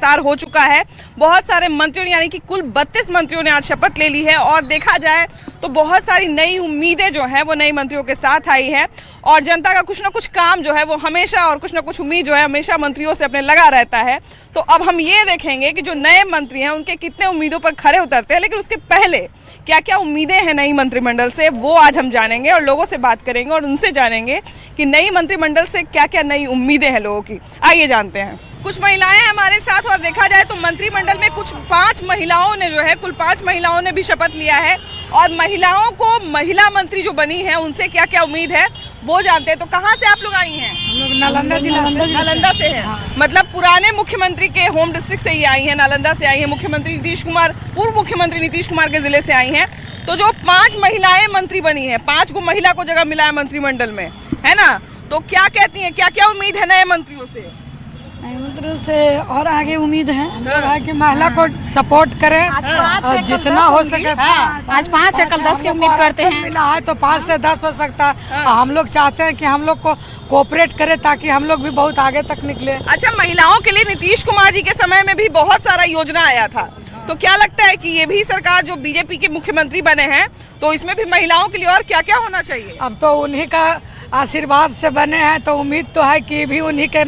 विस्तार हो चुका है। बहुत सारे मंत्रियों यानी कि कुल 32 मंत्रियों ने आज शपथ ले ली है और देखा जाए तो बहुत सारी नई उम्मीदें जो हैं वो नई मंत्रियों के साथ आई है और जनता का कुछ ना कुछ काम जो है वो हमेशा और कुछ ना कुछ उम्मीद जो है हमेशा मंत्रियों से अपने लगा रहता है। तो अब हम ये देखेंगे कि जो नए मंत्री हैं उनके कितने उम्मीदों पर खरे उतरते हैं, लेकिन उसके पहले क्या क्या उम्मीदें हैं नई मंत्रिमंडल से वो आज हम जानेंगे और लोगों से बात करेंगे और उनसे जानेंगे कि नई मंत्रिमंडल से क्या क्या नई उम्मीदें हैं लोगों की। आइए जानते हैं। कुछ महिलाएं हमारे साथ और देखा जाए तो मंत्रिमंडल में कुछ 5 महिलाओं ने जो है कुल 5 महिलाओं ने भी शपथ लिया है और महिलाओं को महिला मंत्री जो बनी है उनसे क्या क्या उम्मीद है वो जानते हैं। तो कहाँ से आप लोग आई हैं? हम लोग नालंदा से हैं। मतलब पुराने मुख्यमंत्री के होम डिस्ट्रिक्ट से ही आई हैं, नालंदा से आई हैं। मुख्यमंत्री नीतीश कुमार, पूर्व मुख्यमंत्री नीतीश कुमार के जिले से आई हैं। तो जो 5 महिलाएं मंत्री बनी है, 5 को महिला को जगह मिला है मंत्रिमंडल में, है ना? तो क्या कहती हैं, क्या क्या उम्मीद है नए मंत्रियों से? मंत्रियों से और आगे उम्मीद है कि महिला को सपोर्ट करें और जितना हो सके। आज 5 है, कल 10 की उम्मीद करते हैं। मिला है तो 5 से 10 हो सकता है। हम लोग चाहते हैं कि हम लोग को कोऑपरेट करे ताकि हम लोग भी बहुत आगे तक निकले। अच्छा, महिलाओं के लिए नीतीश कुमार जी के समय में भी बहुत सारा योजना आया था, तो क्या लगता है कि ये भी सरकार जो बीजेपी के मुख्यमंत्री बने हैं तो इसमें भी महिलाओं के लिए और क्या क्या होना चाहिए? अब तो उन्हीं का आशीर्वाद से बने हैं तो उम्मीद तो है कि भी उन्हीं के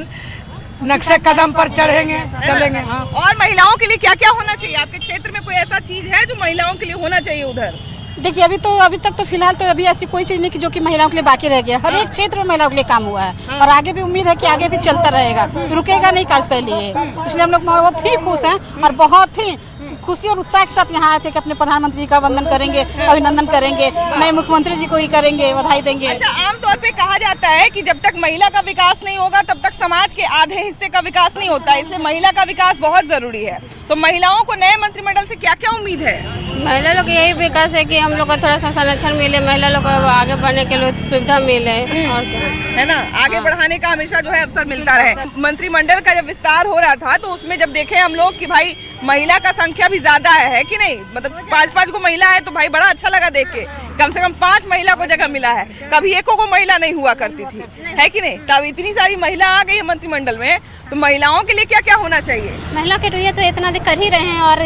नक्शे कदम पर चलेंगे। हाँ। और महिलाओं के लिए क्या क्या होना चाहिए? आपके क्षेत्र में कोई ऐसा चीज है जो महिलाओं के लिए होना चाहिए उधर? देखिए अभी तक तो फिलहाल तो अभी ऐसी कोई चीज नहीं कि जो कि महिलाओं के लिए बाकी रह गया। हर एक क्षेत्र में महिलाओं के लिए काम हुआ है और आगे भी उम्मीद है कि आगे भी चलता रहेगा, रुकेगा नहीं कार्यशैली है। इसलिए हम लोग बहुत ही खुश हैं और बहुत ही खुशी और उत्साह के साथ यहाँ आए थे कि अपने प्रधानमंत्री जी का वंदन करेंगे, अभिनंदन करेंगे, नए मुख्यमंत्री जी को ही करेंगे, बधाई देंगे। अच्छा, आमतौर पे कहा जाता है कि जब तक महिला का विकास नहीं होगा तब तक समाज के आधे हिस्से का विकास नहीं होता है, इसलिए महिला का विकास बहुत जरूरी है। तो महिलाओं को नए मंत्रिमंडल से क्या क्या उम्मीद है? महिला लोग यही विकास है कि हम लोग को थोड़ा सा संरक्षण मिले, महिला लोग को आगे बढ़ने के लिए सुविधा मिले और क्या है ना, आगे बढ़ाने का हमेशा जो है अवसर मिलता रहे। मंत्रिमंडल का जब विस्तार हो रहा था तो उसमें जब देखे हम लोग कि भाई महिला का संख्या भी ज्यादा है कि नहीं, मतलब 5-5 को महिला है तो भाई बड़ा अच्छा लगा देख के। कम से कम 5 महिला को जगह मिला है, कभी एको को महिला नहीं हुआ करती थी, है कि नहीं? तब इतनी सारी महिला आ गई है मंत्रिमंडल में, तो महिलाओं के लिए क्या क्या होना चाहिए? महिला के लिए तो इतना कर ही रहे हैं और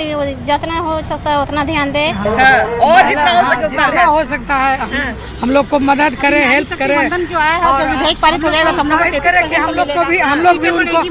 जितना हो सकता है उतना ध्यान दे। और जितना हो सके उतना हो सकता है हम लोग को मदद करे, हेल्प करे। विधेयक पारित हो जाएगा तो हम लोग भी उनको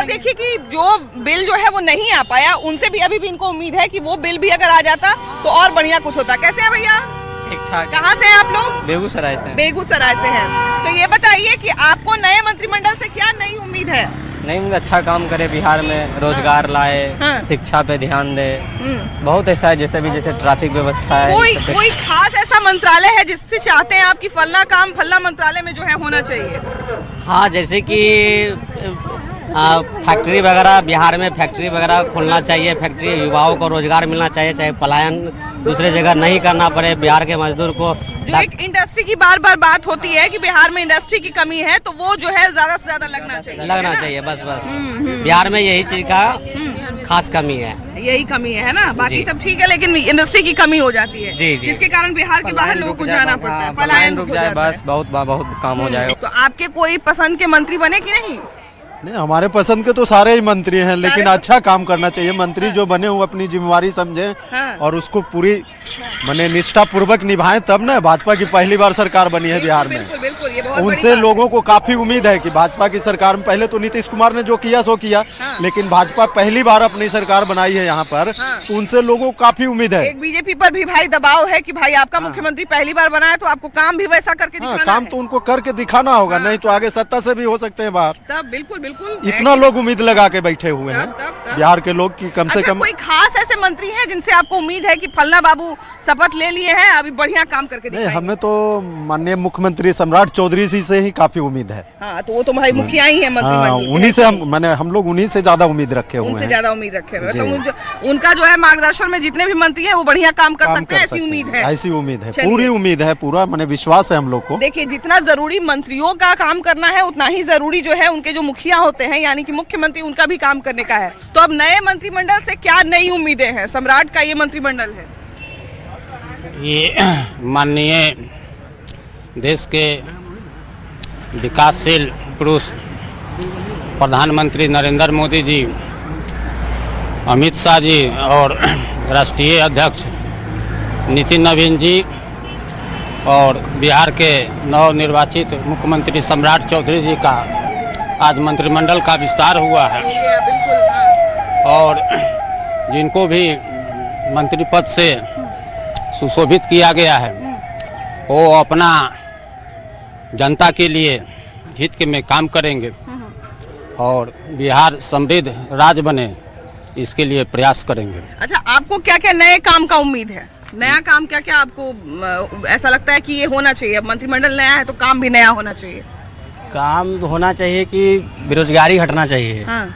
देखिए कि जो बिल जो है वो नहीं आ पाया, उनसे भी अभी भी इनको उम्मीद है कि वो बिल भी अगर आ जाता तो और बढ़िया कुछ होता। कैसे है भैया? ठीक ठाक। कहाँ से हैं आप लोग? बेगूसराय से। बेगूसराय से हैं। तो ये बताइए कि आपको नए मंत्रिमंडल से क्या नई उम्मीद है? नहीं, मुझे अच्छा काम करे, बिहार में रोजगार लाए, शिक्षा पे ध्यान दे। बहुत ऐसा है जैसे ट्रैफिक व्यवस्था है। कोई खास ऐसा मंत्रालय है जिससे चाहते हैं आपकी फलना काम फलना मंत्रालय में जो है होना चाहिए? हाँ, जैसे कि फैक्ट्री वगैरह, बिहार में फैक्ट्री वगैरह खोलना चाहिए। फैक्ट्री, युवाओं को रोजगार मिलना चाहिए, चाहे पलायन दूसरे जगह नहीं करना पड़े बिहार के मजदूर को। जो एक इंडस्ट्री की बार बार बात होती है कि बिहार में इंडस्ट्री की कमी है, तो वो जो है ज्यादा से ज्यादा लगना चाहिए बस। बिहार में यही चीज का खास कमी है, यही कमी है ना, बाकी सब ठीक है लेकिन इंडस्ट्री की कमी हो जाती है जी, जिसके कारण बिहार के बाहर लोगों को जाना पड़ता है, पलायन रुक जाए, बस बहुत काम हो जाएगा। तो आपके कोई पसंद के मंत्री बने कि नहीं? नहीं, हमारे पसंद के तो सारे ही मंत्री हैं, लेकिन अच्छा काम करना चाहिए। मंत्री जो बने वो अपनी जिम्मेवारी समझें और उसको पूरी माने निष्ठा पूर्वक निभाएं, तब ना। भाजपा की पहली बार सरकार बनी है बिहार में, उनसे लोगों को काफी उम्मीद है कि भाजपा की सरकार में पहले तो नीतीश कुमार ने जो किया सो किया, लेकिन भाजपा पहली बार अपनी सरकार बनाई है यहाँ पर, तो उनसे लोगों को काफी उम्मीद है। एक बीजेपी पर भी भाई दबाव है कि भाई आपका मुख्यमंत्री पहली बार बना है तो आपको काम भी वैसा करके दिखाना है। काम तो उनको करके दिखाना होगा, नहीं तो आगे सत्ता से भी हो सकते हैं बाहर। तब बिल्कुल इतना लोग उम्मीद लगा के बैठे हुए हैं बिहार के लोग की कम से कम। कोई खास ऐसे मंत्री हैं जिनसे आपको उम्मीद है कि फलना बाबू शपथ ले लिए हैं, अभी बढ़िया काम करके दिखाएंगे? नहीं, हमें तो माननीय मुख्यमंत्री सम्राट चौधरी जी से ही काफी उम्मीद है। हाँ, तो वो तो भाई मुखिया ही है मंत्रिमंडल, उन्हीं से हम लोग उन्हीं से ज्यादा उम्मीद रखे हुए हैं। ज्यादा उम्मीद रखे हुए हैं, तो उनका जो है मार्गदर्शन में जितने भी मंत्री हैं वो बढ़िया काम कर सकते हैं, ऐसी उम्मीद है। ऐसी उम्मीद है, पूरी उम्मीद है, पूरा माने विश्वास है हम लोग को। देखिए, जितना जरूरी मंत्रियों का काम करना है उतना ही जरूरी जो है उनके जो मुखिया होते हैं यानी कि मुख्यमंत्री, उनका भी काम करने का है। तो अब नए मंत्रिमंडल से क्या नई उम्मीदें हैं? सम्राट का ये मंत्रिमंडल है, ये माननीय देश के विकासशील पुरुष प्रधानमंत्री नरेंद्र मोदी जी, अमित शाह जी और राष्ट्रीय अध्यक्ष नितिन नवीन जी और बिहार के नवनिर्वाचित मुख्यमंत्री सम्राट चौधरी जी का आज मंत्रिमंडल का विस्तार हुआ है और जिनको भी मंत्री पद से सुशोभित किया गया है वो अपना जनता के लिए हित के में काम करेंगे और बिहार समृद्ध राज्य बने इसके लिए प्रयास करेंगे। अच्छा, आपको क्या क्या नए काम का उम्मीद है? नया काम क्या क्या आपको ऐसा लगता है कि ये होना चाहिए? मंत्रिमंडल नया है तो काम भी नया होना चाहिए। काम होना चाहिए कि बेरोजगारी हटना चाहिए। हाँ,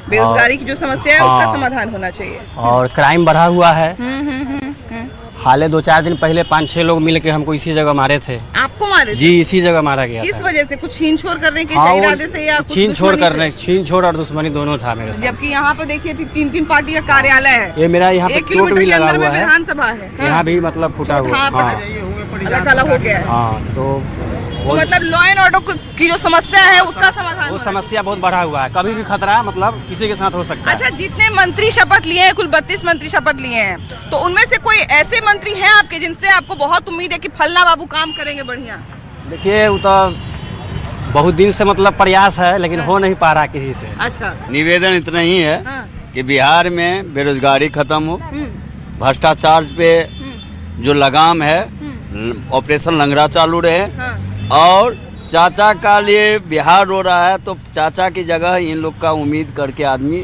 बेरोजगारी की जो समस्या है उसका समाधान होना चाहिए। और क्राइम बढ़ा हुआ है। हाले 2-4 दिन पहले 5-6 लोग मिलके हमको इसी जगह मारे थे। आपको मारे थे? जी, इसी जगह मारा गया किस था। वजह से? कुछ छीन छोड़ करने के हाँ, इरादे से या कुछ छीन दुश्मनी छोड़ और दुश्मनी दोनों था मेरे साथ। जबकि यहाँ पे देखिए 3-3 पार्टी का कार्यालय है। ये मेरा यहाँ पे 1 चोट किलोमीटर भी के लगा अंदर में हुआ है। विधानसभा है। यहाँ भी मतलब फूटा हुआ। हाँ, अलग हो गया है। हाँ, तो मतलब लॉ एंड ऑर्डर की जो समस्या है उसका समाधान वो होना समस्या बहुत बढ़ा हुआ है। कभी भी खतरा है, मतलब किसी के साथ हो सकता है। अच्छा, जितने मंत्री शपथ लिए हैं, कुल 32 मंत्री शपथ लिए हैं, तो उनमें से कोई ऐसे मंत्री हैं आपके जिनसे आपको बहुत उम्मीद है कि फलना बाबू काम करेंगे बढ़िया? देखिए, वो तो बहुत दिन से मतलब प्रयास है लेकिन हो नहीं पा रहा किसी से। अच्छा, निवेदन इतना ही है हाँ। कि बिहार में बेरोजगारी खत्म हो, भ्रष्टाचार पे जो लगाम है, ऑपरेशन लंगड़ा चालू रहे और चाचा का लिए बिहार रो रहा है तो चाचा की जगह इन लोग का उम्मीद करके आदमी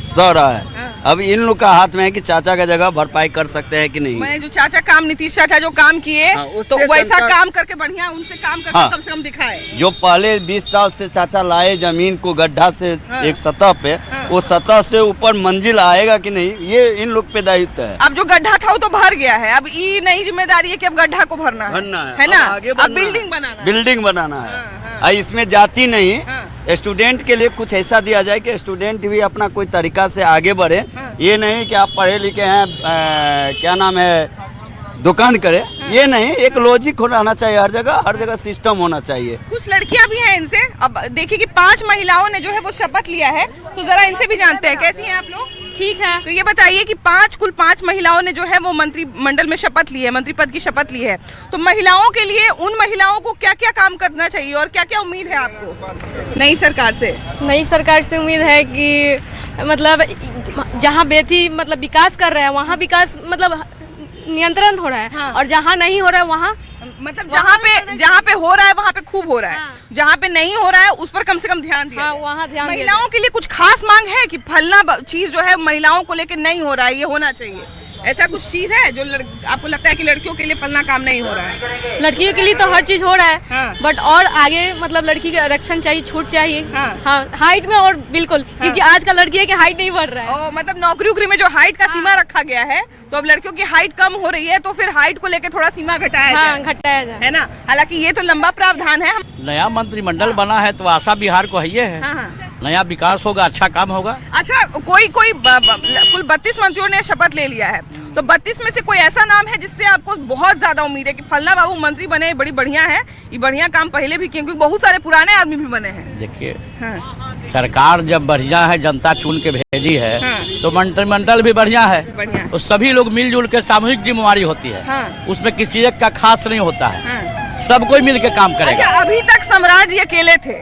सह रहा है। अब इन लोग का हाथ में है कि चाचा का जगह भरपाई कर सकते हैं कि नहीं। मैंने जो चाचा काम, नीतीश चाचा जो काम किए, तो वैसा काम करके बढ़िया उनसे काम करके हाँ। कम से कम दिखाए। जो पहले 20 साल से चाचा लाए जमीन को गड्ढा से एक सतह पे, वो सतह से ऊपर मंजिल आएगा कि नहीं, ये इन लोग पे दायित्व है। अब जो गड्ढा था वो तो भर गया है, अब ये नई जिम्मेदारी है कि अब गड्ढा को भरना है ना? अब बिल्डिंग बनाना है। इसमें जाति नहीं, स्टूडेंट के लिए कुछ ऐसा दिया जाए कि स्टूडेंट भी अपना कोई तरीका से आगे बढ़े। ये नहीं कि आप पढ़े लिखे हैं, क्या नाम है, दुकान करे, ये नहीं। एक लॉजिक होना चाहिए, हर जगह सिस्टम होना चाहिए। कुछ लड़कियां भी हैं इनसे। अब देखिए कि 5 महिलाओं ने जो है वो शपथ लिया है, तो जरा इनसे भी जानते हैं कैसी हैं आप लोग। ठीक है, तो ये बताइए कि कुल 5 महिलाओं ने जो है वो मंत्रिमंडल में शपथ ली है, मंत्री पद की शपथ ली है, तो महिलाओं के लिए, उन महिलाओं को क्या क्या काम करना चाहिए और क्या क्या उम्मीद है आपको नई सरकार से? नई सरकार से उम्मीद है कि मतलब जहाँ बेथी मतलब विकास कर रहे हैं वहाँ विकास मतलब नियंत्रण हो रहा है। हाँ। और जहाँ नहीं हो रहा है वहाँ मतलब जहाँ पे हो रहा है वहाँ पे खूब हो रहा है। हाँ। जहाँ पे नहीं हो रहा है उस पर कम से कम ध्यान दिया। हाँ, वहाँ ध्यान। महिलाओं के लिए कुछ खास मांग है कि फलना चीज जो है महिलाओं को लेकर नहीं हो रहा है, ये होना चाहिए, ऐसा कुछ चीज है जो आपको लगता है कि लड़कियों के लिए फलना काम नहीं हो रहा है? लड़कियों के लिए तो हर चीज हो रहा है। हाँ। बट और आगे मतलब लड़की का आरक्षण चाहिए, छूट चाहिए। हाँ। हाँ, हाइट में और बिल्कुल। हाँ। क्योंकि आज का लड़की है कि हाइट नहीं बढ़ रहा है। मतलब नौकरी में जो हाइट का सीमा रखा गया है, तो अब लड़कियों की हाइट कम हो रही है, तो फिर हाइट को लेकर थोड़ा सीमा घटाया जाए, है ना? हालांकि ये तो लंबा प्रावधान है। नया मंत्रिमंडल बना है तो आशा बिहार को है, नया विकास होगा, अच्छा काम होगा। अच्छा, कोई कुल 32 मंत्रियों ने शपथ ले लिया है, तो 32 में से कोई ऐसा नाम है जिससे आपको बहुत ज्यादा उम्मीद है कि फलना बाबू मंत्री बने, बड़ी बढ़िया है, ये बढ़िया काम पहले भी किए, क्योंकि बहुत सारे पुराने आदमी भी बने हैं। देखिए, सरकार जब बढ़िया है, जनता चुन के भेजी है, तो मंत्रिमंडल भी बढ़िया है। तो सभी लोग मिलजुल के सामूहिक जिम्मेवारी होती है, उसमें किसी एक का खास नहीं होता है, सब कोई मिल के काम करेगा। अच्छा, अभी तक सम्राट जी अकेले थे,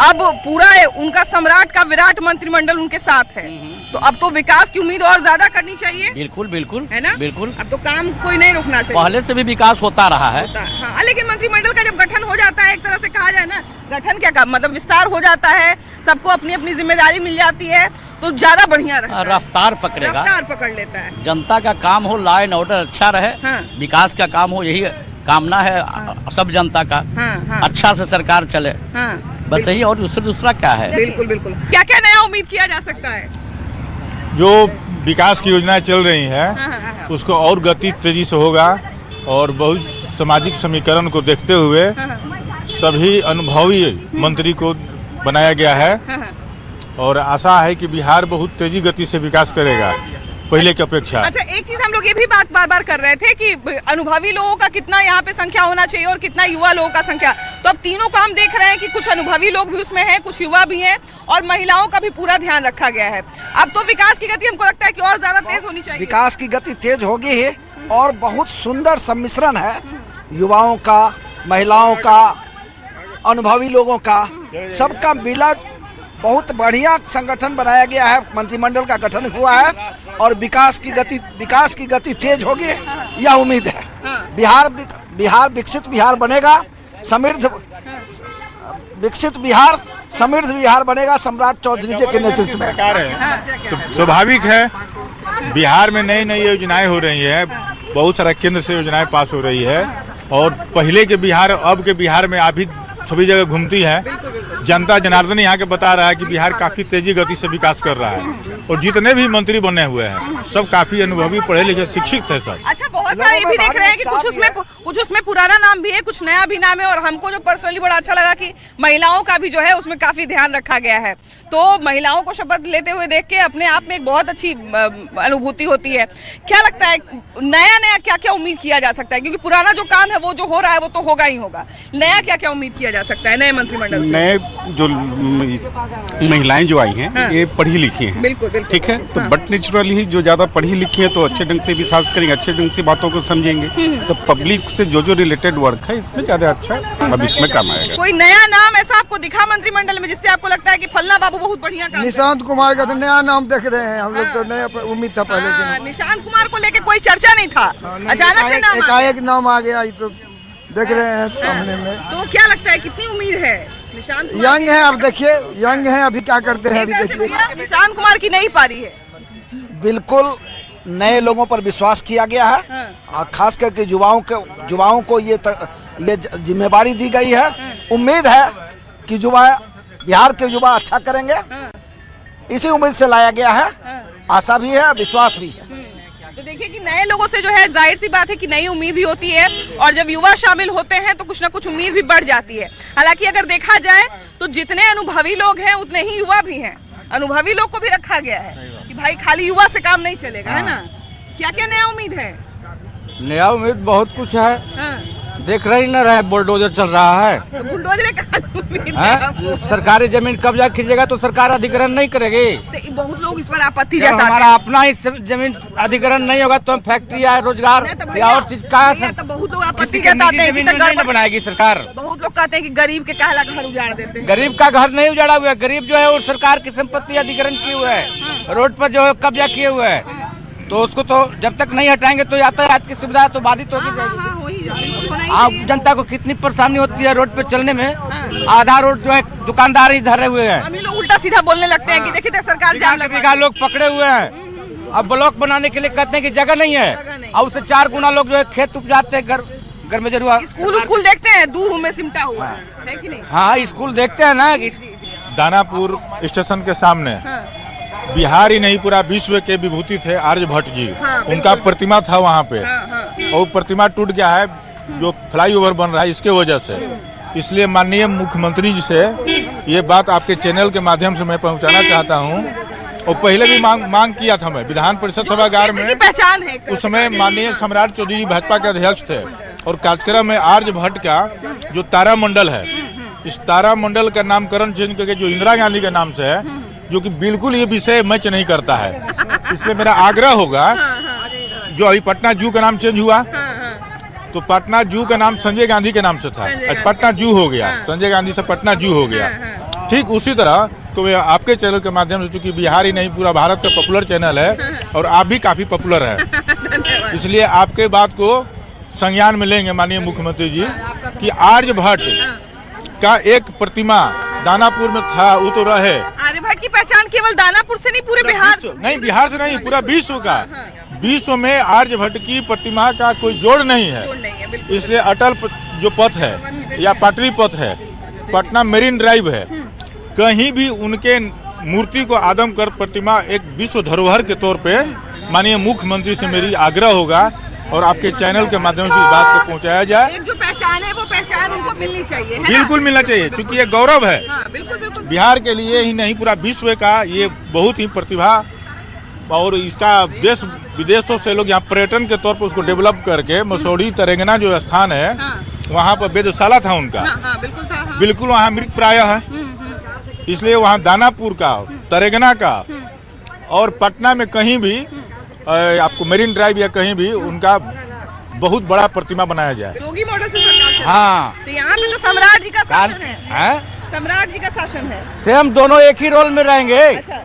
अब पूरा उनका सम्राट का विराट मंत्रिमंडल उनके साथ है, तो अब तो विकास की उम्मीद और ज्यादा करनी चाहिए। बिल्कुल, है ना? बिल्कुल। अब तो काम कोई नहीं रुकना चाहिए। पहले से भी विकास होता रहा है। हाँ, लेकिन मंत्रिमंडल का जब गठन हो जाता है, एक तरह से कहा जाए ना, गठन क्या मतलब विस्तार हो जाता है, सबको अपनी अपनी जिम्मेदारी मिल जाती है, तो ज्यादा बढ़िया रहता है। रफ्तार पकड़ेगा, रफ्तार पकड़ लेता है। जनता का काम हो, लॉ एंड ऑर्डर अच्छा रहे, विकास का काम हो, यही कामना है सब जनता का। अच्छा से सरकार चले, बस यही। और दूसरा क्या है? बिल्कुल। क्या क्या नया उम्मीद किया जा सकता है? जो विकास की योजनाएं चल रही हैं उसको और गति तेजी से होगा, और बहुत सामाजिक समीकरण को देखते हुए सभी अनुभवी मंत्री को बनाया गया है, और आशा है कि बिहार बहुत तेजी गति से विकास करेगा। पहले की अपेक्षा। अच्छा, एक चीज हम लोग ये भी बात बार बार कर रहे थे कि अनुभवी लोगों का कितना यहाँ पे संख्या होना चाहिए और कितना युवा लोगों का संख्या, तो अब तीनों का हम देख रहे हैं कि कुछ अनुभवी लोग भी उसमें हैं, कुछ युवा भी हैं और महिलाओं का भी पूरा ध्यान रखा गया है। अब तो विकास की गति हमको लगता है कि और ज्यादा तेज होनी चाहिए। विकास की गति तेज होगी है और बहुत सुंदर सम्मिश्रण है युवाओं का, महिलाओं का, अनुभवी लोगों का, सबका मिला बहुत बढ़िया संगठन बनाया गया है। मंत्रिमंडल का गठन हुआ है और विकास की गति तेज होगी, यह उम्मीद है। बिहार विकसित बिहार बनेगा, समृद्ध बिहार बनेगा सम्राट चौधरी जी के नेतृत्व में। तो स्वाभाविक है बिहार में नई नई योजनाएं हो रही है, बहुत सारा केंद्र से योजनाएं पास हो रही है और पहले के बिहार अब के बिहार में अभी सभी जगह घूमती है। जनता जनार्दन यहाँ के बता रहा है कि बिहार काफी तेजी गति से विकास कर रहा है और जितने भी मंत्री बने हुए हैं सब काफी अनुभवी, पढ़े लिखे, शिक्षित है सब। अच्छा, बहुत सारे ये भी देख रहे हैं कि कुछ उसमें पुराना नाम भी है, कुछ नया भी नाम है और हमको जो पर्सनली बड़ा अच्छा लगा कि महिलाओं का भी जो है उसमें काफी ध्यान रखा गया है। तो महिलाओं को शपथ लेते हुए देख के अपने आप में एक बहुत अच्छी अनुभूति होती है। क्या लगता है नया क्या क्या उम्मीद किया जा सकता है, क्योंकि पुराना जो काम है वो जो हो रहा है वो तो होगा ही होगा, नया क्या क्या उम्मीद किया जा सकता है नए मंत्रिमंडल से? नए जो महिलाएं जो आई हैं, हाँ, ये पढ़ी लिखी हैं, बिल्कुल, ठीक है, तो बट नेचुरली ही जो ज्यादा पढ़ी लिखी है तो अच्छे ढंग से विश्वास करेंगे, अच्छे ढंग से बातों को समझेंगे, तो पब्लिक से जो रिलेटेड वर्क है इसमें ज्यादा अच्छा भविष्य में काम आएगा। कोई नया नाम ऐसा आपको दिखा मंत्रिमंडल में जिससे आपको लगता है कि फलना बाबू बहुत बढ़िया काम? निशांत कुमार का तो नया नाम देख रहे हैं हम लोग, तो नया उम्मीद था पहले। निशांत कुमार को लेके कोई चर्चा नहीं था, अचानक से नाम एकाएक नाम आ गया, तो देख रहे हैं सामने में। तो क्या लगता है कितनी उम्मीद है निशांत? यंग है, अब देखिए यंग है, अभी क्या करते हैं अभी देखिए। निशांत कुमार की नई पारी है, बिल्कुल नए लोगों पर विश्वास किया गया है और खास करके युवाओं को ये जिम्मेदारी दी गई है। उम्मीद है कि बिहार के युवा अच्छा करेंगे, इसी उम्मीद से लाया गया है, आशा भी है, विश्वास भी है। तो देखिए कि नए लोगों से जो है जाहिर सी बात है कि नई उम्मीद भी होती है और जब युवा शामिल होते हैं तो कुछ ना कुछ उम्मीद भी बढ़ जाती है। हालांकि अगर देखा जाए तो जितने अनुभवी लोग हैं उतने ही युवा भी हैं, अनुभवी लोग को भी रखा गया है कि भाई खाली युवा से काम नहीं चलेगा, है ना? क्या क्या नया उम्मीद है? नया उम्मीद बहुत कुछ है, देख रहे न रहे बुलडोजर चल रहा है, तो बुलडोजर का उम्मीद है? सरकारी जमीन कब्जा कीजिएगा तो सरकार अधिग्रहण नहीं करेगी, तो बहुत लोग इस पर आपत्ति जताते हैं। हमारा अपना ही जमीन अधिग्रहण नहीं होगा तो हम फैक्ट्री या रोजगार या और चीज का तो बहुत लोग आपत्ति जताते हैं कि नहीं बनाएगी सरकार। बहुत लोग कहते हैं कि गरीब के कहला घर उजाड़ देते हैं। गरीब का घर नहीं उजाड़ा हुआ है, गरीब जो है वो सरकार की संपत्ति अधिग्रहण किए हुए है, रोड पर जो है कब्जा किए हुए है, तो उसको तो जब तक नहीं हटाएंगे तो यातायात की सुविधा तो बाधित होगी जाएगी। आप जनता को कितनी परेशानी होती है रोड पे चलने में, आधा रोड जो है दुकानदार ही धरे हुए हैं, हम लोग उल्टा सीधा बोलने लगते हैं कि देखिए सरकार जाम लगा, लोग पकड़े हुए हैं। अब ब्लॉक बनाने के लिए कहते हैं कि जगह नहीं है और उससे 4 गुना लोग जो है खेत उपजाते हैं, घर में जरूर स्कूल देखते हैं दूर में सिमटा हुआ है कि नहीं? हाँ, स्कूल देखते हैं ना। दानापुर स्टेशन के सामने बिहार ही नहीं पूरा विश्व के विभूति थे आर्यभट्ट जी, उनका प्रतिमा था वहाँ पे और प्रतिमा टूट गया है जो फ्लाईओवर बन रहा है इसके वजह से। इसलिए माननीय मुख्यमंत्री जी से ये बात आपके चैनल के माध्यम से मैं पहुँचाना चाहता हूँ और पहले भी मांग किया था मैं विधान परिषद सभागार में। पहचान है उस समय माननीय सम्राट चौधरी जी भाजपा के अध्यक्ष थे और कार्यक्रम में आर्यभट्ट का जो तारामंडल है, इस तारामंडल का नामकरण चेंज करके जो इंदिरा गांधी के नाम से है, जो कि बिल्कुल ये विषय मैच नहीं करता है। इसलिए मेरा आग्रह होगा, जो अभी पटना जू का नाम चेंज हुआ तो पटना जू का नाम संजय गांधी के नाम से था, पटना जू हो गया, संजय गांधी से पटना जू हो गया। ठीक उसी तरह तो आपके चैनल के माध्यम से, चूंकि बिहार ही नहीं पूरा भारत का पॉपुलर चैनल है और आप भी काफी पॉपुलर है, इसलिए आपके बात को संज्ञान में लेंगे माननीय मुख्यमंत्री जी कि आर्यभट्ट का एक प्रतिमा दानापुर में था, वो तो रहे। आर्यभट्ट की पहचान केवल दानापुर से नहीं पूरे बिहार नहीं, बिहार से नहीं, पूरा विश्व का, विश्व में आर्यभट्ट की प्रतिमा का कोई जोड़ नहीं है। इसलिए अटल जो पथ है या पाटली पथ है, पटना मेरीन ड्राइव है, कहीं भी उनके मूर्ति को आदमकद प्रतिमा एक विश्व धरोहर के तौर पे माननीय मुख्यमंत्री से मेरी आग्रह होगा और आपके चैनल के माध्यम से इस बात को पहुंचाया जाए। एक जो पहचान है वो पहचान उनको मिलनी चाहिए, है बिल्कुल मिलना चाहिए, क्योंकि ये गौरव है। बिल्कुल बिहार के लिए ही नहीं पूरा विश्व का ये बहुत ही प्रतिभा और इसका देश विदेशों से लोग यहाँ पर्यटन के तौर पर उसको डेवलप करके मसौड़ी तेलंगाना जो स्थान है वहाँ पर वेधशाला था उनका, बिल्कुल वहाँ मृत प्राय है। इसलिए वहाँ दानापुर का, तेलंगाना का और पटना में कहीं भी आपको मेरीन ड्राइव या कहीं भी उनका बहुत बड़ा प्रतिमा बनाया जाए। योगी मॉडल से सरकार चल रही है। हाँ, तो यहाँ पे तो सम्राट जी का शासन है। हैं? सम्राट जी का शासन है। सेम दोनों एक ही रोल में रहेंगे। अच्छा,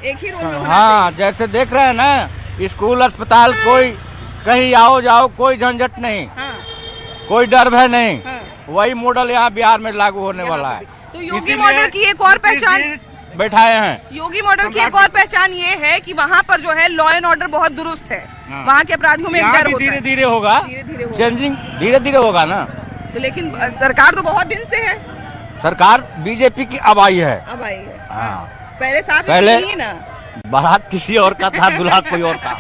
एक ही रोल में होना हाँ, जैसे देख रहे हैं ना, स्कूल अस्पताल कोई कहीं आओ जाओ कोई झंझट नहीं, कोई डर भय नहीं। वही मॉडल यहाँ बिहार में लागू होने वाला है। तो योगी मॉडल की एक और पहचान बैठाए हैं। योगी मॉडल की एक और पहचान ये है कि वहाँ पर जो है लॉ एंड ऑर्डर बहुत दुरुस्त है। वहाँ के अपराधियों में एक डर होता है। धीरे धीरे होगा, चेंजिंग धीरे धीरे होगा ना। तो लेकिन सरकार तो बहुत दिन से है। सरकार बीजेपी की अब आई है। अब आई है। हाँ, पहले साथ पहले थी ना, बारात किसी और का था, दूल्हा कोई और था।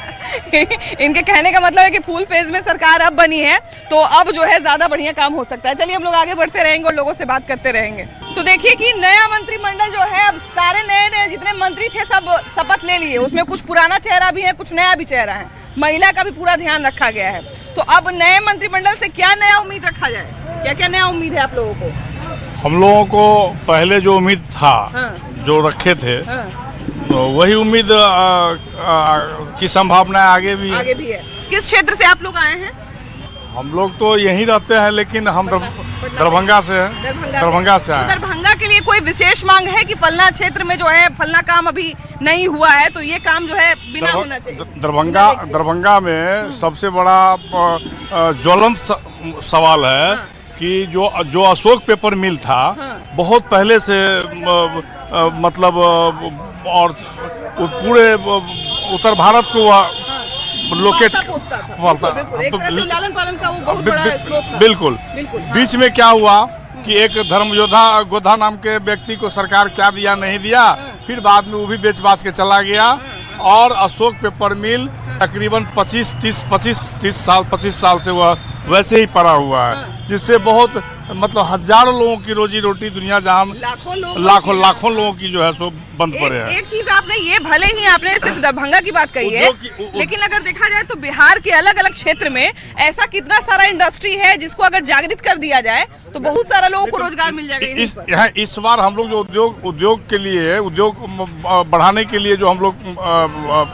इनके कहने का मतलब है कि फुल फेज में सरकार अब बनी है, तो अब जो है ज्यादा बढ़िया काम हो सकता है। चलिए हम लोग आगे बढ़ते रहेंगे और लोगों से बात करते रहेंगे। तो देखिए कि नया मंत्रिमंडल जो है, अब सारे नए जितने मंत्री थे सब शपथ ले लिए। उसमें कुछ पुराना चेहरा भी है, कुछ नया भी चेहरा है। महिला का भी पूरा ध्यान रखा गया है। तो अब नए मंत्रिमंडल से क्या नया उम्मीद रखा जाए, क्या क्या नया उम्मीद है आप लोगों को? हम लोगों को पहले जो उम्मीद था, जो रखे थे, तो वही उम्मीद की संभावना आगे भी है। किस क्षेत्र से आप लोग आए हैं? हम लोग तो यहीं रहते हैं, लेकिन हम दरभंगा से हैं। दरभंगा से आए। दरभंगा के लिए कोई विशेष मांग है कि फलना क्षेत्र में जो है फलना काम अभी नहीं हुआ है, तो ये काम जो है बिना होना चाहिए? दरभंगा में सबसे बड़ा ज्वलंत सवाल है कि जो अशोक पेपर मिल था, बहुत पहले से मतलब और पूरे उत्तर भारत को लोकेट बिल्कुल। बीच में क्या हुआ कि एक धर्म योद्धा गोधा नाम के व्यक्ति को सरकार क्या दिया नहीं दिया, फिर बाद में वो भी बेच बाच के चला गया और अशोक पेपर मिल तकरीबन 25 साल से वह वैसे ही पड़ा हुआ है, जिससे बहुत मतलब हजारों लोगों की रोजी रोटी दुनिया जहाँ लाखों लोगों की जो है सो बंद पड़े हैं। एक चीज आपने ये, भले ही आपने सिर्फ दरभंगा की बात कही है, लेकिन अगर देखा जाए तो बिहार के अलग अलग क्षेत्र में ऐसा कितना सारा इंडस्ट्री है जिसको अगर जागृत कर दिया जाए तो बहुत सारा लोगों को रोजगार मिल जाएगा। इस बार हम लोग जो उद्योग के लिए, उद्योग बढ़ाने के लिए जो हम लोग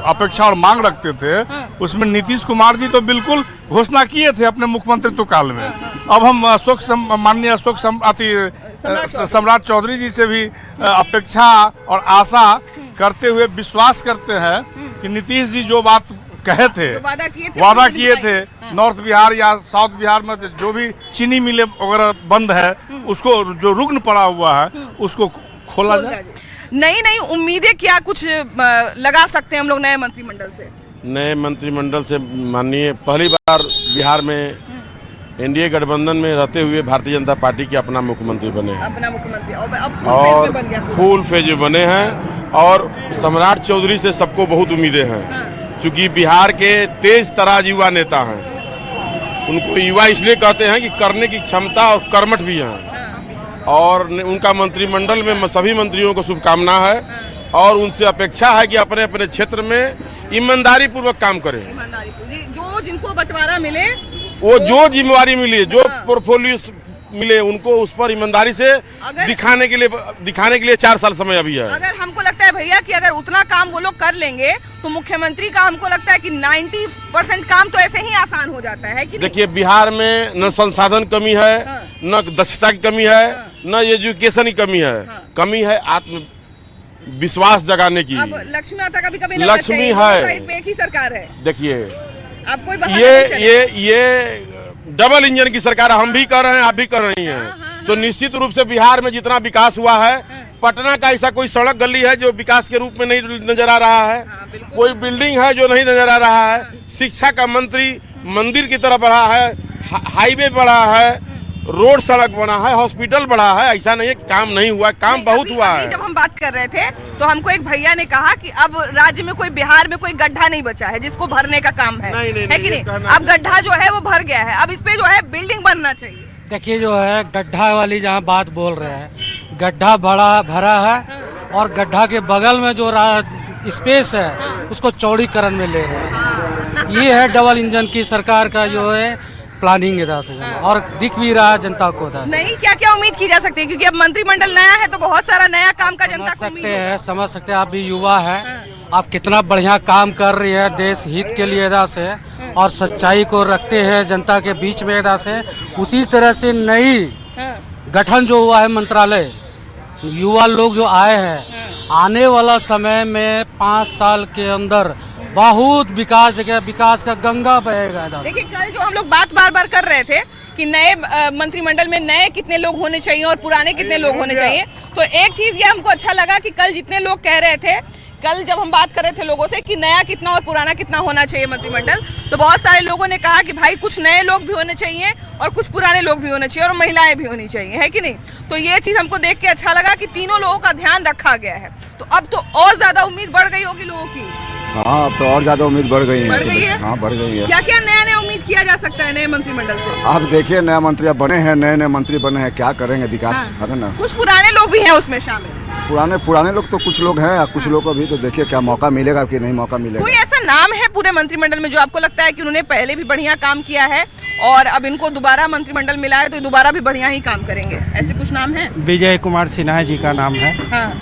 अपेक्षा और मांग रखते थे, उसमें नीतीश कुमार जी तो बिल्कुल घोषणा किए थे अपने मुख्यमंत्रित्व काल में। अब हम माननीय अशोक सम्राट चौधरी जी से भी अपेक्षा और आशा करते हुए विश्वास करते हैं कि नीतीश जी जो बात कहे थे, वादा किए थे, नॉर्थ बिहार या साउथ बिहार में जो भी चीनी मिलें वगैरह बंद है, उसको जो रुग्ण पड़ा हुआ है उसको खोला जाए। नई उम्मीदें क्या कुछ लगा सकते हैं हम लोग नए मंत्रिमंडल से? नए मंत्रिमंडल से माननीय पहली बार बिहार में एनडीए गठबंधन में रहते हुए भारतीय जनता पार्टी के अपना मुख्यमंत्री बने हैं। अपना मुख्यमंत्री और फुल फेज बने हैं। और सम्राट चौधरी से सबको बहुत उम्मीदें हैं, क्योंकि बिहार के तेज तराज युवा नेता हैं। उनको युवा इसलिए कहते हैं कि करने की क्षमता और कर्मठ भी हैं। और उनका मंत्रिमंडल में सभी मंत्रियों को शुभकामना है और उनसे अपेक्षा है कि अपने अपने क्षेत्र में ईमानदारी पूर्वक काम करें। जो जिनको बंटवारा मिले, वो जो जिम्मेवारी मिली, जो पोर्टफोलियो मिले, उनको उस पर ईमानदारी से दिखाने के लिए 4 साल समय अभी है। अगर हमको लगता है भैया कि अगर उतना काम वो लोग कर लेंगे तो मुख्यमंत्री का हमको लगता है कि 90% काम तो ऐसे ही आसान हो जाता है कि देखिए, बिहार में न संसाधन कमी है, न दक्षता की कमी है, न एजुकेशन की कमी है। कमी है आत्म विश्वास जगाने की। अब लक्ष्मी माता का भी कभी लक्ष्मी है, एक ही सरकार है। देखिए अब कोई ये डबल इंजन की सरकार हम भी कर रहे हैं, आप भी कर रही हैं। तो निश्चित रूप से बिहार में जितना विकास हुआ है, पटना का ऐसा कोई सड़क गली है जो विकास के रूप में नहीं नजर आ रहा है, कोई बिल्डिंग है जो नहीं नजर आ रहा है। शिक्षा का मंत्री मंदिर की तरफ बढ़ा है, हाईवे बढ़ा है, रोड सड़क बना है, हॉस्पिटल बढ़ा है। ऐसा नहीं है काम नहीं हुआ, काम बहुत हुआ है। जब हम बात कर रहे थे तो हमको एक भैया ने कहा कि अब राज्य में बिहार में कोई गड्ढा नहीं बचा है जिसको भरने का काम है, है कि नहीं? अब गड्ढा जो है वो भर गया है, अब इस पे जो है बिल्डिंग बनना चाहिए। देखिए, जो है गड्ढा वाली जहाँ बात बोल रहे हैं, गड्ढा भरा है और गड्ढा के बगल में जो स्पेस है उसको चौड़ीकरण में ले रहे हैं। ये है डबल इंजन की सरकार का जो है प्लानिंग इधर से, और दिख भी रहा है जनता को इधर। नहीं, क्या क्या उम्मीद की जा सकती है, क्योंकि अब मंत्रिमंडल नया है तो बहुत सारा नया काम का जनता को उम्मीद है। समझ सकते हैं, आप भी युवा है, आप कितना बढ़िया काम कर रही है देश हित के लिए इधर से, और सच्चाई को रखते हैं जनता के बीच में इधर से। उसी तरह से नई गठन जो हुआ है मंत्रालय, युवा लोग जो आए हैं, आने वाला समय में 5 साल के अंदर बहुत विकास जगह विकास का गंगा बहेगा। देखिए, कल जो हम लोग बात बार बार कर रहे थे कि नए मंत्रिमंडल में नए कितने लोग होने चाहिए और पुराने कितने लोग होने चाहिए, तो एक चीज ये हमको अच्छा लगा कि कल जितने लोग कह रहे थे, कल जब हम बात कर रहे थे लोगों से कि नया कितना और पुराना कितना होना चाहिए मंत्रिमंडल, तो बहुत सारे लोगों ने कहा कि भाई कुछ नए लोग भी होने चाहिए और कुछ पुराने लोग भी होने चाहिए और महिलाएं भी होनी चाहिए, है कि नहीं। तो ये चीज हमको देख के अच्छा लगा कि तीनों लोगों का ध्यान रखा गया है। तो अब तो और ज्यादा उम्मीद बढ़ गई होगी लोगों की। हाँ, अब तो और ज्यादा उम्मीद बढ़ गई है। हाँ, बढ़ गई है। क्या क्या नया नया उम्मीद किया जा सकता है नए मंत्रिमंडल से? आप देखिए, नया मंत्री अब बने हैं, नए नए मंत्री बने हैं, क्या करेंगे विकास, है ना। कुछ पुराने लोग भी हैं उसमें शामिल। पुराने लोग तो कुछ लोग हैं, कुछ लोग को भी तो देखिए क्या मौका मिलेगा कि नहीं मौका मिलेगा। कोई ऐसा नाम है पूरे मंत्रिमंडल में जो आपको लगता है कि उन्होंने पहले भी बढ़िया काम किया है और अब इनको दोबारा मंत्रिमंडल मिला है तो दोबारा भी बढ़िया ही काम करेंगे, ऐसे कुछ नाम है? विजय कुमार सिन्हा जी का नाम है।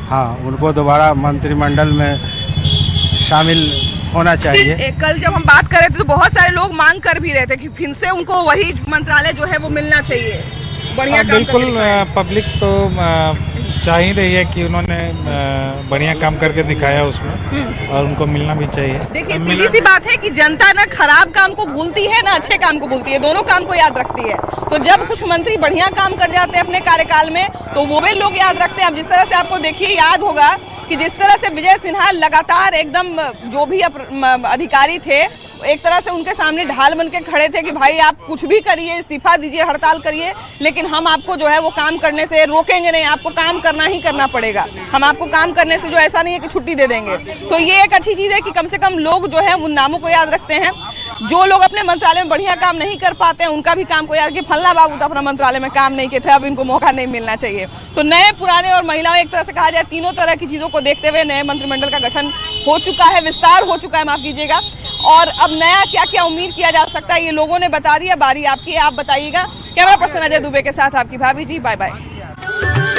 हाँ, उनको दोबारा मंत्रिमंडल में शामिल होना चाहिए। कल जब हम बात कर रहे थे तो बहुत सारे लोग मांग कर भी रहे थे कि फिर से उनको वही मंत्रालय जो है वो मिलना चाहिए, बढ़िया काम। बिल्कुल, पब्लिक तो चाह ही रही है कि उन्होंने बढ़िया काम करके दिखाया उसमें, और उनको मिलना भी चाहिए। देखिए, सीधी सी बात है कि जनता ना खराब काम को भूलती है ना अच्छे काम को भूलती है, दोनों काम को याद रखती है। तो जब कुछ मंत्री बढ़िया काम कर जाते हैं अपने कार्यकाल में तो वो भी लोग याद रखते हैं। अब जिस तरह से आपको देखिए याद होगा कि जिस तरह से विजय सिन्हा लगातार एकदम जो भी अधिकारी थे एक तरह से उनके सामने ढाल बन के खड़े थे कि भाई आप कुछ भी करिए, इस्तीफा दीजिए, हड़ताल करिए, लेकिन हम आपको जो है वो काम करने से रोकेंगे नहीं, आपको काम करना ही करना पड़ेगा। हम आपको काम करने से जो ऐसा नहीं है कि छुट्टी दे देंगे। तो ये एक अच्छी चीज़ है कि कम से कम लोग जो है उन नामों को याद रखते हैं। जो लोग अपने मंत्रालय में बढ़िया काम नहीं कर पाते हैं उनका भी काम को याद कि फलना बाबू तो अपना मंत्रालय में काम नहीं किए थे, अब इनको मौका नहीं मिलना चाहिए। तो नए, पुराने और महिलाओं, एक तरह से कहा जाए तीनों तरह की चीज़ों को देखते हुए नए मंत्रिमंडल का गठन हो चुका है, विस्तार हो चुका है, माफ कीजिएगा। और अब नया क्या क्या उम्मीद किया जा सकता है ये लोगों ने बता दिया, बारी आपकी है, आप बताइएगा। कैमरा पर्सन अजय दुबे के साथ आपकी भाभी जी, बाय बाय।